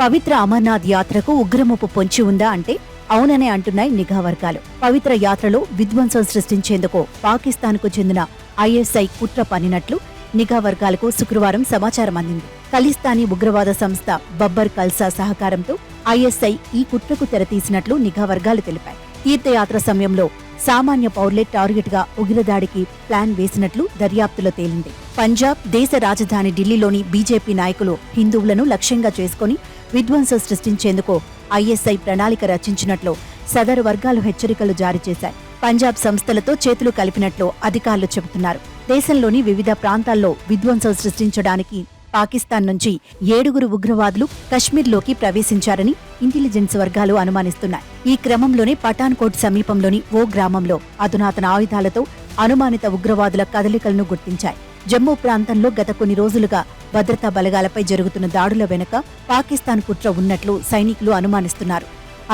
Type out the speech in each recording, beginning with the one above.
పవిత్ర అమర్నాథ్ యాత్రకు ఉగ్రముప్పు పొంచి ఉందా అంటే అవుననే అంటున్నాయి నిఘా వర్గాలు. పవిత్ర యాత్రలో విధ్వంసం సృష్టించేందుకు పాకిస్తాన్కు చెందిన ఐఎస్ఐ కుట్ర పన్నినట్లు నిఘా వర్గాలకు శుక్రవారం సమాచారం అందింది. ఖలిస్తానీ ఉగ్రవాద సంస్థ బబ్బర్ కల్సా సహకారంతో ఐఎస్ఐ ఈ కుట్రకు తెరతీసినట్లు నిఘా వర్గాలు తెలిపాయి. తీర్థయాత్ర సమయంలో సామాన్య పౌరులే టార్గెట్ గా ఉగ్రదాడికి ప్లాన్ వేసినట్లు దర్యాప్తులో తేలింది. పంజాబ్ దేశ రాజధాని ఢిల్లీలోని బీజేపీ నాయకులు హిందువులను లక్ష్యంగా చేసుకుని విధ్వంసం సృష్టించేందుకు ఐఎస్ఐ ప్రణాళిక రచించినట్లు సదరు వర్గాలు హెచ్చరికలు జారీ చేశాయి. పంజాబ్ సంస్థలతో చేతులు కలిపినట్లు అధికారులు చెబుతున్నారు. దేశంలోని వివిధ ప్రాంతాల్లో విధ్వంసం సృష్టించడానికి పాకిస్తాన్ నుంచి 7 ఉగ్రవాదులు కశ్మీర్లోకి ప్రవేశించారని ఇంటెలిజెన్స్ వర్గాలు అనుమానిస్తున్నాయి. ఈ క్రమంలోనే పఠాన్కోట్ సమీపంలోని ఓ గ్రామంలో అధునాతన ఆయుధాలతో అనుమానిత ఉగ్రవాదుల కదలికలను గుర్తించాయి. జమ్మూ ప్రాంతంలో గత కొన్ని రోజులుగా భద్రతా బలగాలపై జరుగుతున్న దాడుల వెనుక పాకిస్తాన్ కుట్ర ఉన్నట్లు సైనికులు అనుమానిస్తున్నారు.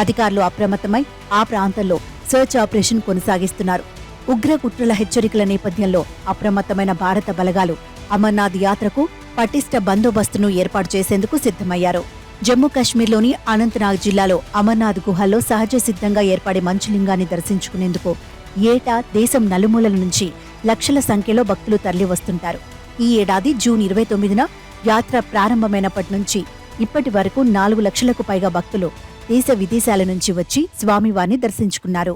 అధికారులు అప్రమత్తమై ఆ ప్రాంతంలో సెర్చ్ ఆపరేషన్ కొనసాగిస్తున్నారు. ఉగ్ర కుట్రల హెచ్చరికల నేపథ్యంలో అప్రమత్తమైన భారత బలగాలు అమర్నాథ్ యాత్రకు పటిష్ట బందోబస్తును ఏర్పాటు చేసేందుకు సిద్ధమయ్యారు. జమ్మూ కాశ్మీర్లోని అనంతనాగ్ జిల్లాలో అమర్నాథ్ గుహల్లో సహజ సిద్ధంగా ఏర్పడే మంచులింగాన్ని దర్శించుకునేందుకు ఏటా దేశం నలుమూలల నుంచి లక్షల సంఖ్యలో భక్తులు తరలివస్తుంటారు. ఈ ఏడాది జూన్ 29న యాత్ర ప్రారంభమైనప్పటి నుంచి ఇప్పటి వరకు 4 లక్షలకు పైగా భక్తులు దేశ విదేశాల నుంచి వచ్చి స్వామివారిని దర్శించుకున్నారు.